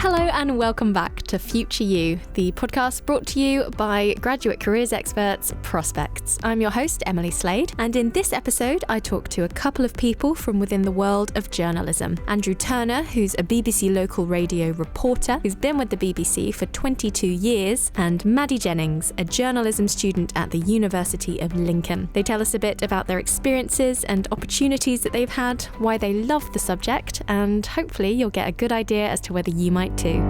Hello and welcome back to Future You, the podcast brought to you by graduate careers experts Prospects. I'm your host, Emily Slade, and in this episode I talk to a couple of people from within the world of journalism. Andrew Turner, who's a BBC local radio reporter who's been with the BBC for 22 years, and Maddy Jennings, a journalism student at the University of Lincoln. They tell us a bit about their experiences and opportunities that they've had, why they love the subject, and hopefully you'll get a good idea as to whether you might too.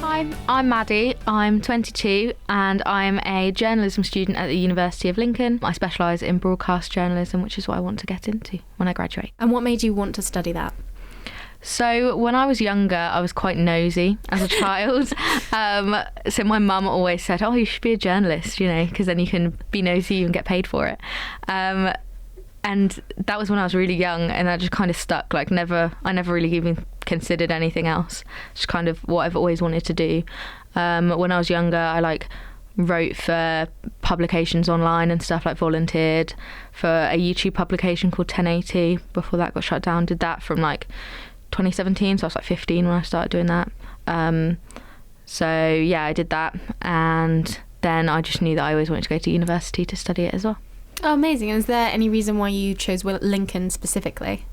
Hi, I'm Maddy. I'm 22 and I'm a journalism student at the University of Lincoln. I specialise in broadcast journalism, which is what I want to get into when I graduate. And what made you want to study that? So when I was younger, I was quite nosy as a child. So my mum always said, oh, you should be a journalist, because then you can be nosy and get paid for it. And that was when I was really young, and that just kind of stuck. I never really even considered anything else. Just kind of what I've always wanted to do. When I was younger, I wrote for publications online and stuff, volunteered for a YouTube publication called 1080 before that got shut down. Did that from 2017, so I was 15 when I started doing that. So yeah, I did that, and then I just knew that I always wanted to go to university to study it as well. Oh, amazing. And is there any reason why you chose Lincoln specifically?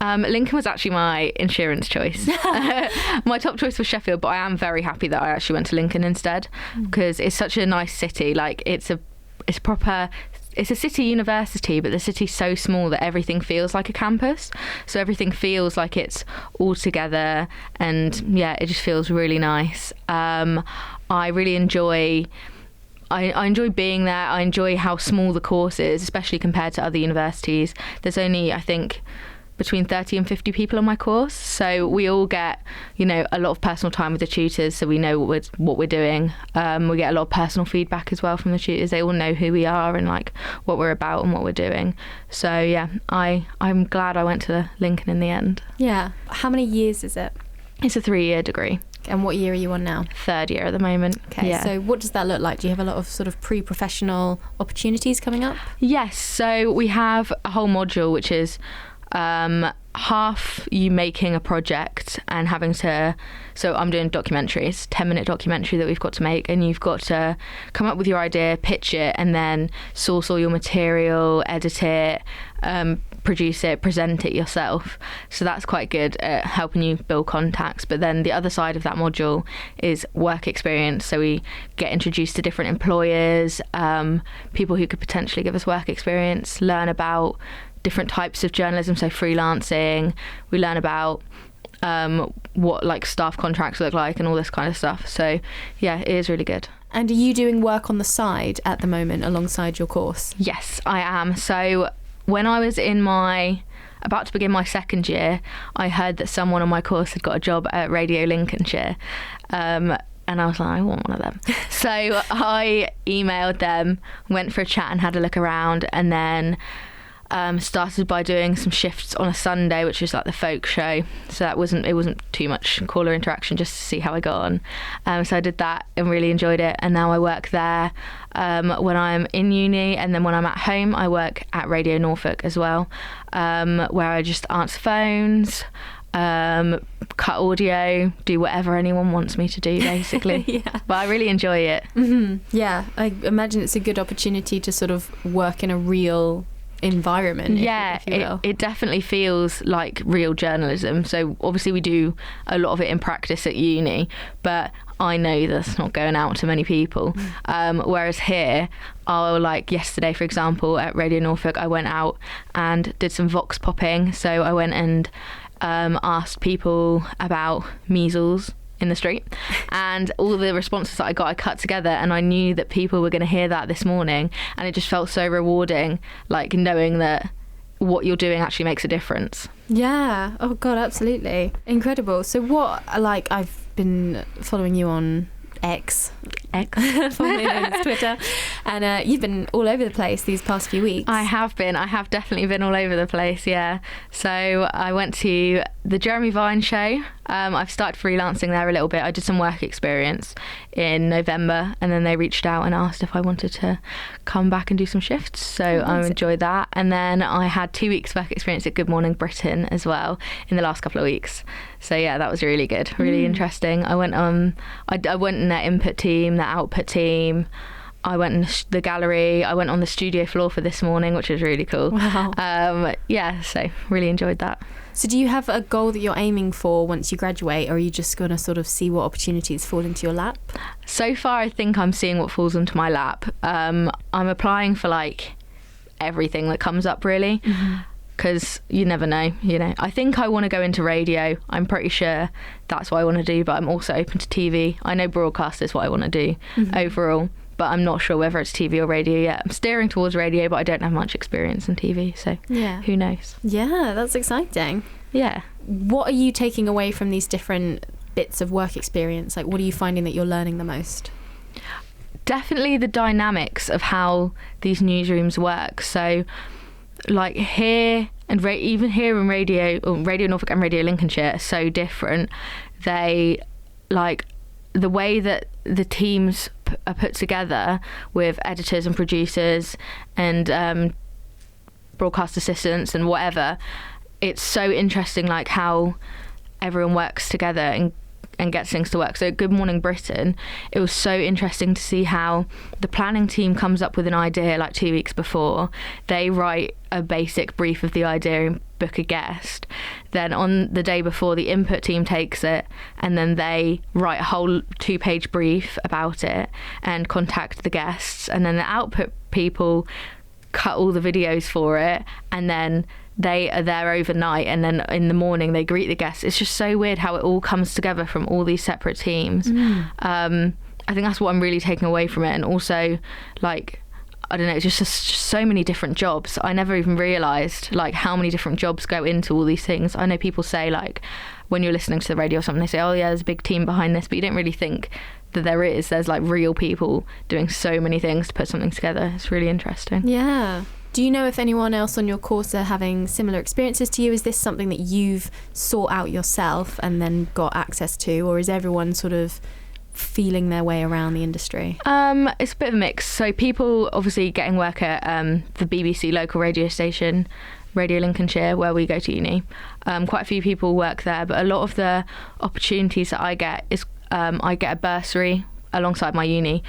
Lincoln was actually my insurance choice. My top choice was Sheffield, but I am very happy that I actually went to Lincoln instead, because it's such a nice city. It's a city university, but the city's so small that everything feels like a campus. So everything feels like it's all together, and yeah, it just feels really nice. I really enjoy I enjoy being there. I enjoy how small the course is, especially compared to other universities. There's only, I think, between 30 and 50 people on my course. So we all get, a lot of personal time with the tutors, so we know what we're doing. We get a lot of personal feedback as well from the tutors. They all know who we are and what we're about and what we're doing. So yeah, I'm glad I went to Lincoln in the end. Yeah. How many years is it? It's a 3-year degree. And what year are you on now? 3rd year at the moment. Okay, yeah. So what does that look like? Do you have a lot of sort of pre-professional opportunities coming up? Yes, so we have a whole module which is half you making a project and having to, so I'm doing documentaries, 10-minute documentary that we've got to make, and you've got to come up with your idea, pitch it, and then source all your material, edit it, produce it, present it yourself. So that's quite good at helping you build contacts. But then the other side of that module is work experience. So we get introduced to different employers, people who could potentially give us work experience, learn about different types of journalism, so freelancing. We learn about what staff contracts look like and all this kind of stuff. So yeah, it is really good. And are you doing work on the side at the moment alongside your course? Yes, I am. So when I was about to begin my 2nd year, I heard that someone on my course had got a job at Radio Lincolnshire. And I was like, I want one of them. So I emailed them, went for a chat and had a look around, and then started by doing some shifts on a Sunday, which was the folk show. So it wasn't too much caller interaction, just to see how I got on. So I did that and really enjoyed it. And now I work there when I'm in uni, and then when I'm at home, I work at Radio Norfolk as well, where I just answer phones, cut audio, do whatever anyone wants me to do, basically. Yeah. But I really enjoy it. Mm-hmm. Yeah, I imagine it's a good opportunity to sort of work in a real environment. Yeah, if you will. It definitely feels like real journalism. So obviously we do a lot of it in practice at uni, but I know that's not going out to many people. Whereas here, yesterday, for example, at Radio Norfolk, I went out and did some vox popping. So I went and asked people about measles in the street, and all the responses that I got, I cut together, and I knew that people were going to hear that this morning, and it just felt so rewarding, knowing that what you're doing actually makes a difference. Yeah. Oh God, absolutely. Incredible. So what, I've been following you on X, X, formerly known as Twitter. And you've been all over the place these past few weeks. I have definitely been all over the place, yeah. So I went to the Jeremy Vine show. I've started freelancing there a little bit. I did some work experience in November, and then they reached out and asked if I wanted to come back and do some shifts. So I enjoyed that. And then I had 2 weeks work experience at Good Morning Britain as well in the last couple of weeks. So yeah, that was really good, really interesting. I went I went in their input team, their output team. I went in the gallery. I went on the studio floor for This Morning, which was really cool. Wow. Yeah, so really enjoyed that. So do you have a goal that you're aiming for once you graduate, or are you just going to sort of see what opportunities fall into your lap? So far, I think I'm seeing what falls into my lap. I'm applying for like everything that comes up, really. Because you never know, I think I want to go into radio. I'm pretty sure that's what I want to do, but I'm also open to TV. I know broadcast is what I want to do overall, but I'm not sure whether it's TV or radio yet. I'm steering towards radio, but I don't have much experience in TV, so who knows? Yeah, that's exciting. Yeah. What are you taking away from these different bits of work experience? Like, what are you finding that you're learning the most? Definitely the dynamics of how these newsrooms work. So like here and even here in Radio Norfolk and Radio Lincolnshire are so different. They like the way that the teams are put together with editors and producers and broadcast assistants and whatever. It's so interesting, like how everyone works together and gets things to work. So at Good Morning Britain, it was so interesting to see how the planning team comes up with an idea like 2 weeks before. They write a basic brief of the idea and book a guest. Then on the day before, the input team takes it and then they write a whole 2-page brief about it and contact the guests. And then the output people cut all the videos for it, and then they are there overnight, and then in the morning they greet the guests. It's just so weird how it all comes together from all these separate teams. I think that's what I'm really taking away from it. And also, like, I don't know, it's just so many different jobs. I never even realised like how many different jobs go into all these things. I know people say, like, when you're listening to the radio or something, they say, oh yeah, there's a big team behind this, but you don't really think that there's like real people doing so many things to put something together. It's really interesting. Yeah. Do you know if anyone else on your course are having similar experiences to you? Is this something that you've sought out yourself and then got access to, or is everyone sort of feeling their way around the industry? It's a bit of a mix. So people obviously getting work at the BBC local radio station, Radio Lincolnshire, where we go to uni. Quite a few people work there, but a lot of the opportunities that I get is I get a bursary alongside my uni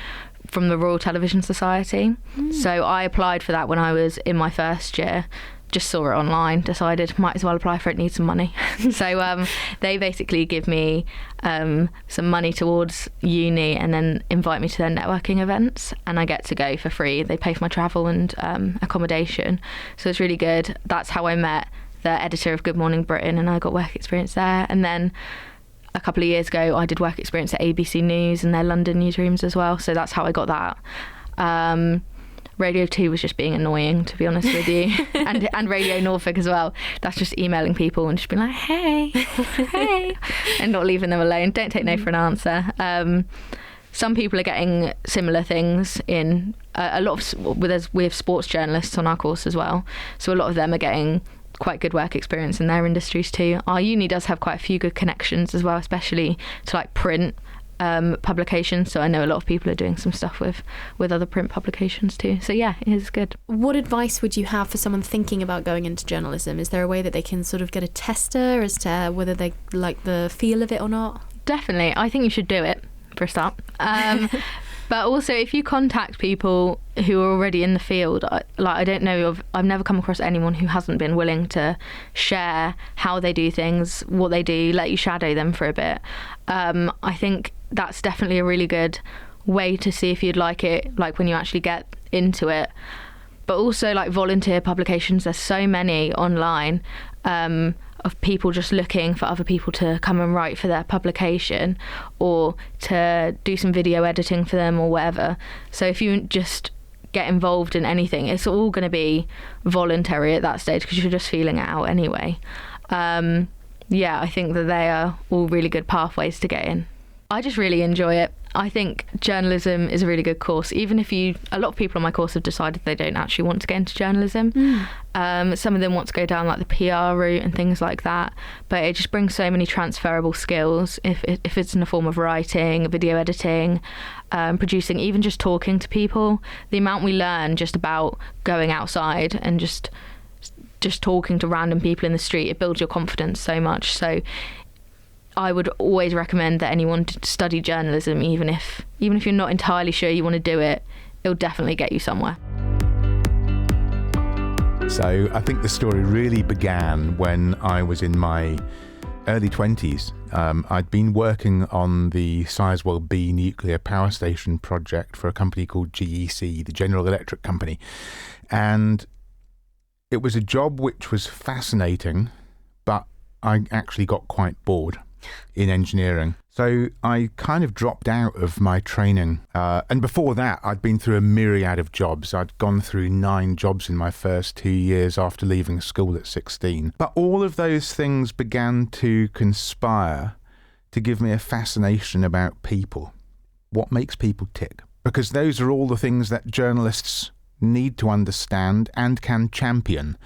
from the Royal Television Society. So I applied for that when I was in my first year. Just saw it online, decided might as well apply for it, need some money. So they basically give me some money towards uni and then invite me to their networking events, and I get to go for free. They pay for my travel and accommodation, so it's really good. That's how I met the editor of Good Morning Britain, and I got work experience there. And then a couple of years ago I did work experience at ABC News and their London newsrooms as well, so that's how I got that. Radio 2 was just being annoying, to be honest with you. and Radio Norfolk as well. That's just emailing people and just being like, hey, hey, and not leaving them alone. Don't take no for an answer. Some people are getting similar things in a lot of, we have sports journalists on our course as well, so a lot of them are getting quite good work experience in their industries too. Our uni does have quite a few good connections as well, especially to like print publications, so I know a lot of people are doing some stuff with other print publications too. So yeah, it is good. What advice would you have for someone thinking about going into journalism? Is there a way that they can sort of get a tester as to whether they like the feel of it or not? Definitely, I think you should do it for a start. But also, if you contact people who are already in the field, I've never come across anyone who hasn't been willing to share how they do things, what they do, let you shadow them for a bit. I think that's definitely a really good way to see if you'd like it, like when you actually get into it. But also, like, volunteer publications, there's so many online of people just looking for other people to come and write for their publication or to do some video editing for them or whatever. So if you just get involved in anything, it's all going to be voluntary at that stage because you're just feeling it out anyway. Yeah, I think that they are all really good pathways to get in. I just really enjoy it. I think journalism is a really good course. Even if a lot of people on my course have decided they don't actually want to get into journalism. Some of them want to go down like the PR route and things like that. But it just brings so many transferable skills. If it's in the form of writing, video editing, producing, even just talking to people, the amount we learn just about going outside and just talking to random people in the street, it builds your confidence so much. So I would always recommend that anyone study journalism, even if you're not entirely sure you want to do it. It'll definitely get you somewhere. So I think the story really began when I was in my early 20s. I'd been working on the Sizewell B nuclear power station project for a company called GEC, the General Electric Company. And it was a job which was fascinating, but I actually got quite bored in engineering. So I kind of dropped out of my training. And before that, I'd been through a myriad of jobs. I'd gone through 9 jobs in my first 2 years after leaving school at 16. But all of those things began to conspire to give me a fascination about people. What makes people tick? Because those are all the things that journalists need to understand and can champion.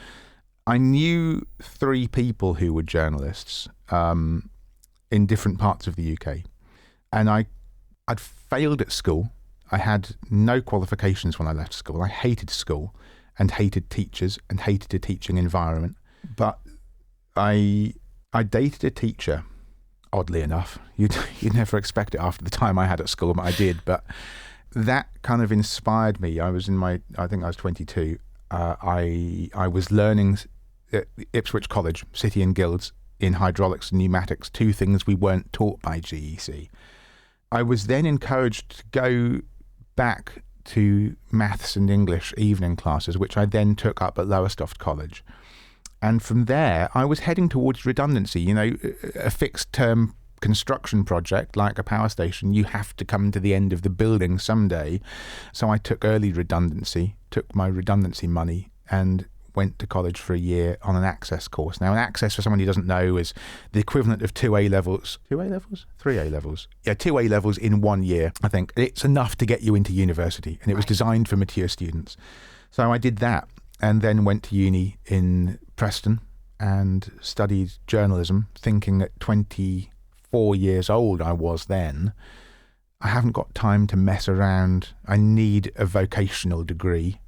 I knew 3 people who were journalists in different parts of the UK, and I'd failed at school. I had no qualifications when I left school. I hated school and hated teachers and hated a teaching environment. But I dated a teacher, oddly enough. You'd never expect it after the time I had at school, but I did. But that kind of inspired me. I think I was 22. I was learning at Ipswich College, City and Guilds, in hydraulics and pneumatics, 2 things we weren't taught by GEC. I was then encouraged to go back to maths and English evening classes, which I then took up at Lowestoft College. And from there, I was heading towards redundancy. A fixed term construction project like a power station, you have to come to the end of the building someday. So I took early redundancy, took my redundancy money, and went to college for a year on an access course. Now, an access, for someone who doesn't know, is the equivalent of 2 A-levels. 2 A-levels? 3 A-levels. Yeah, 2 A-levels in 1 year, I think. It's enough to get you into university, and it was designed for mature students. So I did that, and then went to uni in Preston and studied journalism, thinking at 24 years old I was then, I haven't got time to mess around. I need a vocational degree.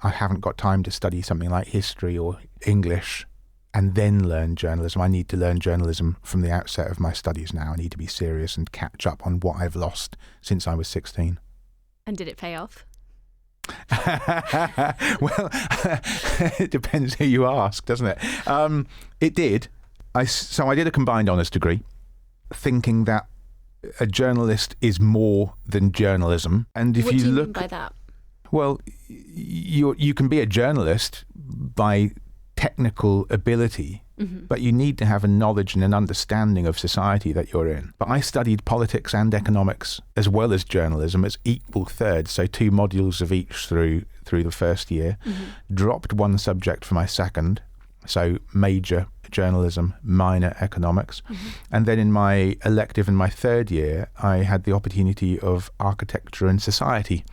I haven't got time to study something like history or English and then learn journalism. I need to learn journalism from the outset of my studies now. I need to be serious and catch up on what I've lost since I was 16. And did it pay off? Well, it depends who you ask, doesn't it? It did. So I did a combined honours degree, thinking that a journalist is more than journalism. And if what do you look mean by that? Well, you can be a journalist by technical ability, but you need to have a knowledge and an understanding of society that you're in. But I studied politics and economics as well as journalism as equal thirds, so 2 modules of each through the first year. Dropped 1 subject for my second, so major journalism, minor economics. And then in my elective in my 3rd year, I had the opportunity of architecture and society.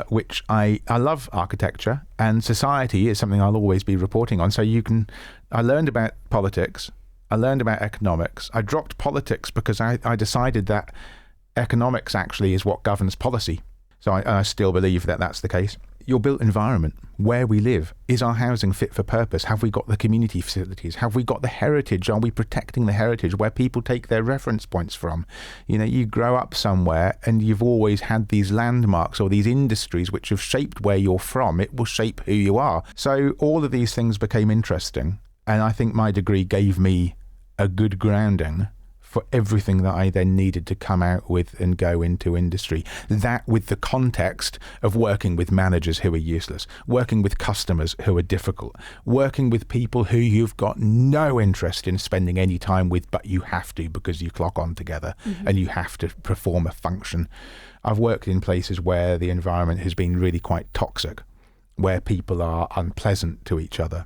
Which I love architecture, and society is something I'll always be reporting on. So I learned about politics, I learned about economics. I dropped politics because I decided that economics actually is what governs policy. So I still believe that that's the case. Your built environment, where we live, is our housing fit for purpose? Have we got the community facilities? Have we got the heritage? Are we protecting the heritage where people take their reference points from? You grow up somewhere and you've always had these landmarks or these industries which have shaped where you're from. It will shape who you are. So all of these things became interesting. And I think my degree gave me a good grounding for everything that I then needed to come out with and go into industry. That with the context of working with managers who are useless, working with customers who are difficult, working with people who you've got no interest in spending any time with, but you have to because you clock on together and you have to perform a function. I've worked in places where the environment has been really quite toxic, where people are unpleasant to each other.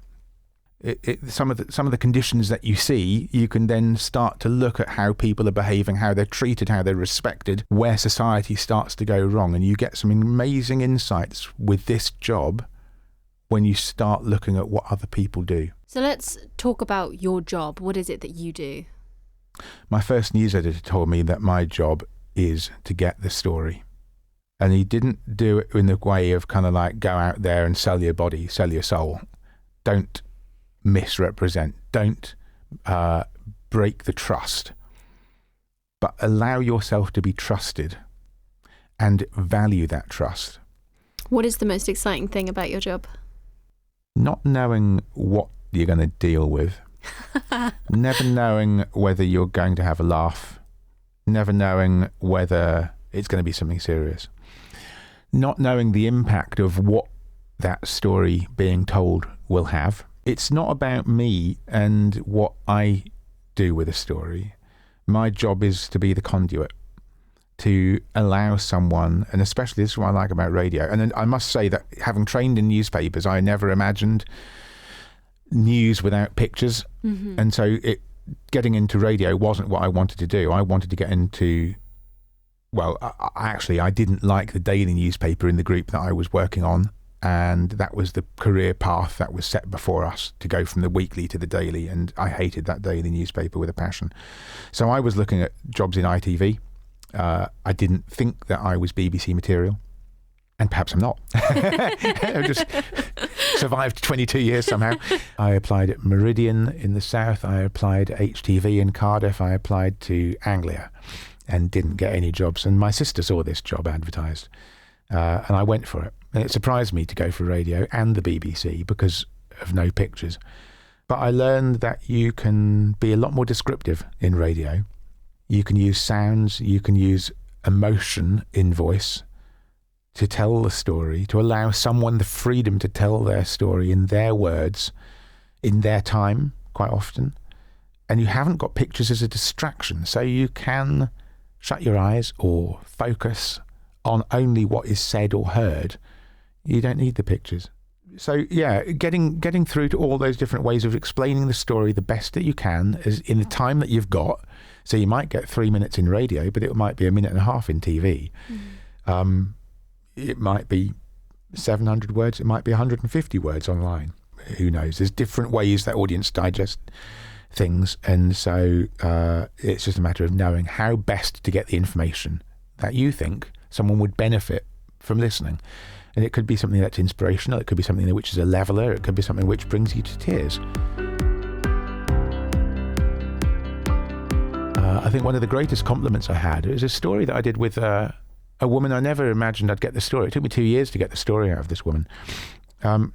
some of the conditions that you see, you can then start to look at how people are behaving, how they're treated, how they're respected, where society starts to go wrong. And you get some amazing insights with this job when you start looking at what other people do. So let's talk about your job. What is it that you do? My first news editor told me that my job is to get the story. And he didn't do it in the way of kind of like go out there and sell your body, sell your soul. Don't misrepresent. Don't break the trust. But allow yourself to be trusted and value that trust. What is the most exciting thing about your job? Not knowing what you're going to deal with. Never knowing whether you're going to have a laugh. Never knowing whether it's going to be something serious. Not knowing the impact of what that story being told will have. It's not about me and what I do with a story. My job is to be the conduit, to allow someone, and especially this is what I like about radio. And then I must say that having trained in newspapers, I never imagined news without pictures. Mm-hmm. And so getting into radio wasn't what I wanted to do. I wanted to get into, well, I didn't like the daily newspaper in the group that I was working on. And that was the career path that was set before us, to go from the weekly to the daily. And I hated that daily newspaper with a passion. So I was looking at jobs in ITV. I didn't think that I was BBC material. And perhaps I'm not. I just survived 22 years somehow. I applied at Meridian in the south. I applied at HTV in Cardiff. I applied to Anglia and didn't get any jobs. And my sister saw this job advertised. And I went for it. And it surprised me to go for radio and the BBC because of no pictures. But I learned that you can be a lot more descriptive in radio. You can use sounds, you can use emotion in voice to tell the story, to allow someone the freedom to tell their story in their words, in their time, quite often. And you haven't got pictures as a distraction, so you can shut your eyes or focus on only what is said or heard. You don't need the pictures. So yeah, getting through to all those different ways of explaining the story the best that you can is in the time that you've got. So you might get 3 minutes in radio, but it might be a minute and a half in TV. Mm. It might be 700 words. It might be 150 words online. Who knows? There's different ways that audience digest things. And so it's just a matter of knowing how best to get the information that you think someone would benefit from listening. And it could be something that's inspirational, it could be something which is a leveler, it could be something which brings you to tears. I think one of the greatest compliments I had is a story that I did with a woman. I never imagined I'd get the story. It took me 2 years to get the story out of this woman.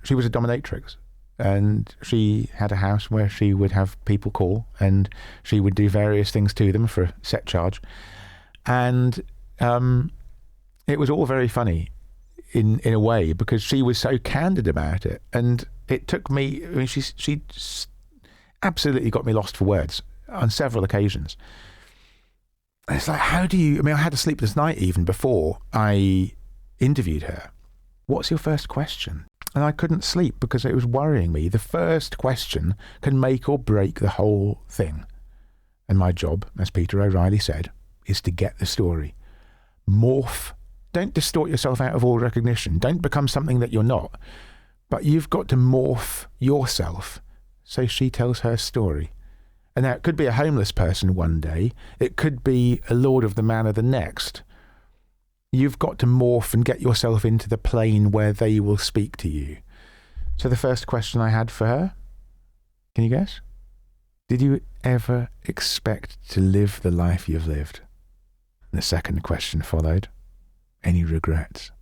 She was a dominatrix, and she had a house where she would have people call, and she would do various things to them for a set charge. And it was all very funny. In a way, because she was so candid about it, and it took me. I mean, she absolutely got me lost for words on several occasions. And it's like, how do you? I mean, I had a sleepless night even before I interviewed her. What's your first question? And I couldn't sleep because it was worrying me. The first question can make or break the whole thing. And my job, as Peter O'Reilly said, is to get the story, morph. Don't distort yourself out of all recognition. Don't become something that you're not. But you've got to morph yourself. So she tells her story. And now it could be a homeless person one day. It could be a lord of the manor the next. You've got to morph and get yourself into the plane where they will speak to you. So the first question I had for her, can you guess? Did you ever expect to live the life you've lived? And the second question followed. Any regrets?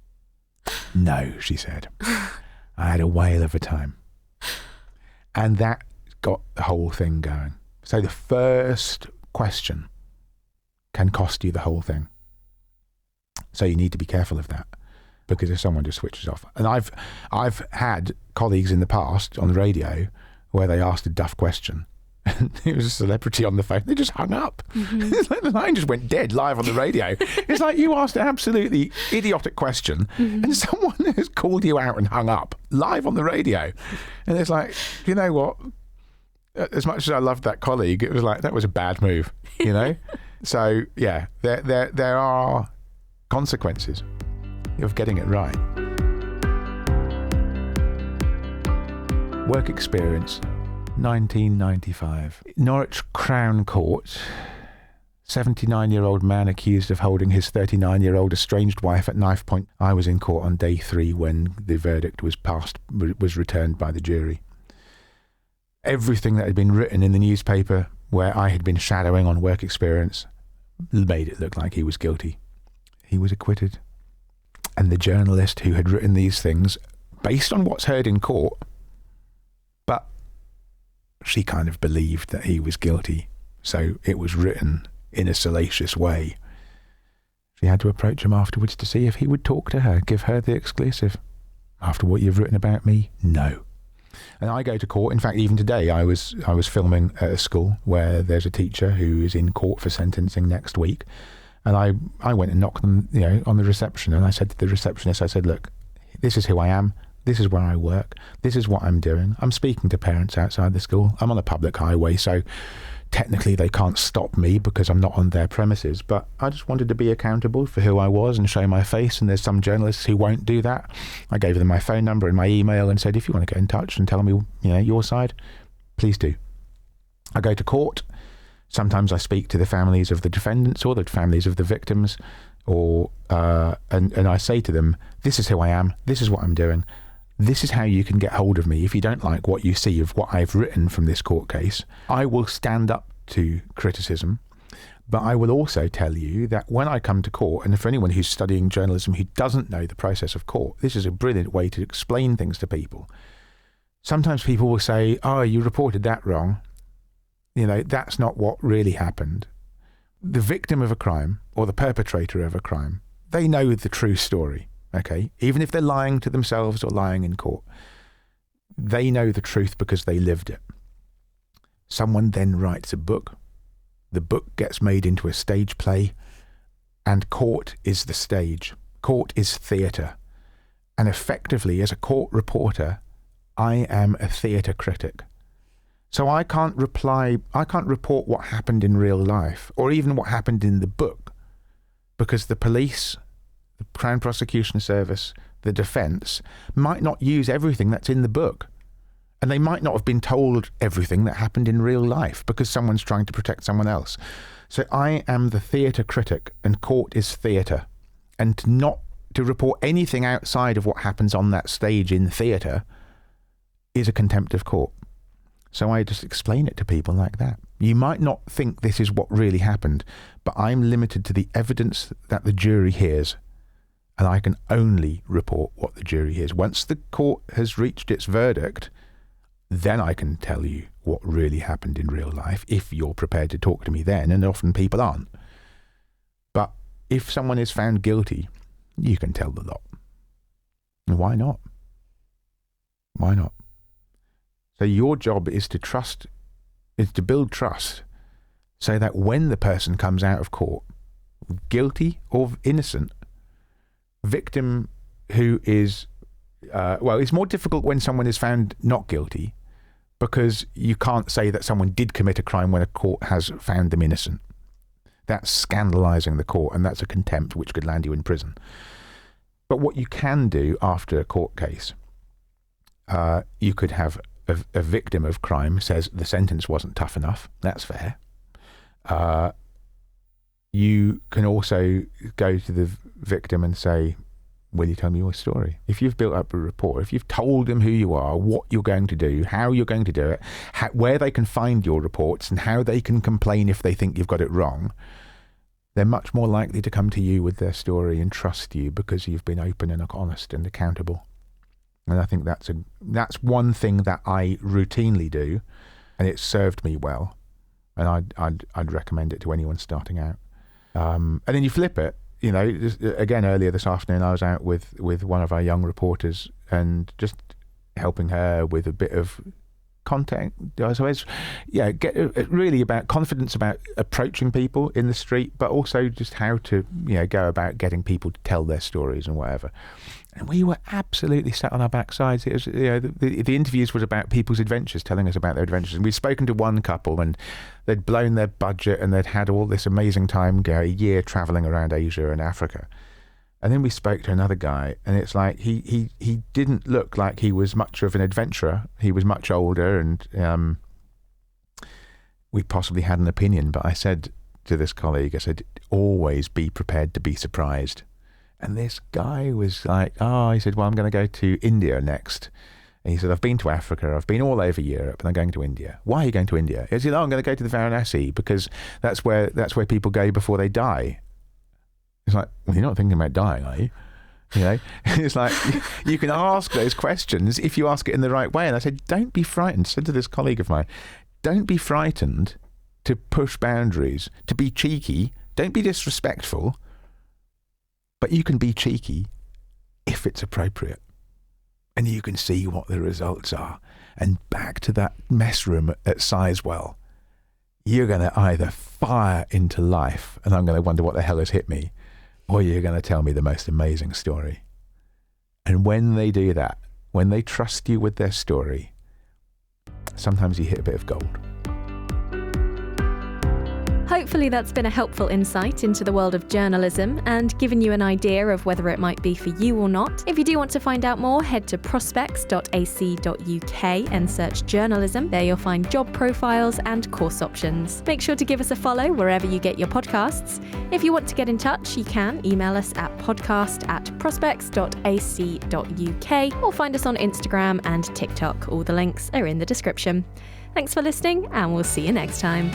No, she said. I had a whale of a time. And that got the whole thing going. So the first question can cost you the whole thing. So you need to be careful of that, because if someone just switches off. And I've had colleagues in the past on the radio where they asked a duff question And it was a celebrity on the phone. They just hung up. It's like the line just went dead live on the radio. It's like you asked an absolutely idiotic question and someone has called you out and hung up live on the radio. And it's like, you know what? As much as I loved that colleague, it was like, that was a bad move, you know? So, yeah, there are consequences of getting it right. Work experience. 1995. Norwich Crown Court. 79-year-old man accused of holding his 39-year-old estranged wife at knife point. I was in court on day 3 when the verdict was returned by the jury. Everything that had been written in the newspaper where I had been shadowing on work experience made it look like he was guilty. He was acquitted. And the journalist who had written these things, based on what's heard in court, but she kind of believed that he was guilty, so it was written in a salacious way. She had to approach him afterwards to see if he would talk to her, give her the exclusive. After what you've written about me, no. And I go to court. In fact, even today, I was filming at a school where there's a teacher who is in court for sentencing next week, and I went and knocked on the reception, and I said to the receptionist, I said, look, this is who I am. This is where I work. This is what I'm doing. I'm speaking to parents outside the school. I'm on a public highway, so technically they can't stop me because I'm not on their premises. But I just wanted to be accountable for who I was and show my face. And there's some journalists who won't do that. I gave them my phone number and my email and said, if you want to get in touch and tell me, your side, please do. I go to court. Sometimes I speak to the families of the defendants or the families of the victims, and I say to them, this is who I am. This is what I'm doing. This is how you can get hold of me if you don't like what you see of what I've written from this court case. I will stand up to criticism, but I will also tell you that when I come to court, and for anyone who's studying journalism who doesn't know the process of court, this is a brilliant way to explain things to people. Sometimes people will say, oh, you reported that wrong. That's not what really happened. The victim of a crime or the perpetrator of a crime, they know the true story. Okay, even if they're lying to themselves or lying in court, they know the truth because they lived it. Someone then writes a book. The book gets made into a stage play, and court is the stage. Court is theatre. And effectively, as a court reporter, I am a theatre critic. So I can't report what happened in real life, or even what happened in the book, because the police, the Crown Prosecution Service, the defence, might not use everything that's in the book. And they might not have been told everything that happened in real life because someone's trying to protect someone else. So I am the theatre critic, and court is theatre. And not to report anything outside of what happens on that stage in theatre is a contempt of court. So I just explain it to people like that. You might not think this is what really happened, but I'm limited to the evidence that the jury hears. And I can only report what the jury hears. Once the court has reached its verdict, then I can tell you what really happened in real life, if you're prepared to talk to me then, and often people aren't. But if someone is found guilty, you can tell the lot. And why not? Why not? So your job is to build trust, so that when the person comes out of court, guilty or innocent, victim who is, it's more difficult when someone is found not guilty, because you can't say that someone did commit a crime when a court has found them innocent. That's scandalising the court, and that's a contempt which could land you in prison. But what you can do after a court case, you could have a victim of crime says the sentence wasn't tough enough. That's fair. You can also go to the victim and say, will you tell me your story? If you've built up a rapport, if you've told them who you are, what you're going to do, how you're going to do it, where they can find your reports and how they can complain if they think you've got it wrong, they're much more likely to come to you with their story and trust you because you've been open and honest and accountable. And I think that's one thing that I routinely do, and it's served me well. And I'd recommend it to anyone starting out. And then you flip it. Again, earlier this afternoon, I was out with one of our young reporters and just helping her with a bit of contact. So it's, get really about confidence about approaching people in the street, but also just how to, go about getting people to tell their stories and whatever. And we were absolutely sat on our backsides. It was, the interviews was about people's adventures, telling us about their adventures. And we'd spoken to one couple, and they'd blown their budget, and they'd had all this amazing time, a year traveling around Asia and Africa. And then we spoke to another guy, and it's like he didn't look like he was much of an adventurer. He was much older, and we possibly had an opinion. But I said to this colleague, I said, always be prepared to be surprised. And this guy was like, he said, well, I'm going to go to India next. And he said, I've been to Africa, I've been all over Europe, and I'm going to India. Why are you going to India? He said, I'm going to go to the Varanasi because that's where people go before they die. It's like, well, you're not thinking about dying, are you? It's like, you can ask those questions if you ask it in the right way. And I said, don't be frightened. I said to this colleague of mine, don't be frightened to push boundaries, to be cheeky. Don't be disrespectful, but you can be cheeky if it's appropriate. And you can see what the results are. And back to that mess room at Sizewell, you're going to either fire into life, and I'm going to wonder what the hell has hit me, or you're going to tell me the most amazing story. And when they do that, when they trust you with their story, sometimes you hit a bit of gold. Hopefully that's been a helpful insight into the world of journalism and given you an idea of whether it might be for you or not. If you do want to find out more, head to prospects.ac.uk and search journalism. There you'll find job profiles and course options. Make sure to give us a follow wherever you get your podcasts. If you want to get in touch, you can email us at podcast@prospects.ac.uk or find us on Instagram and TikTok. All the links are in the description. Thanks for listening, and we'll see you next time.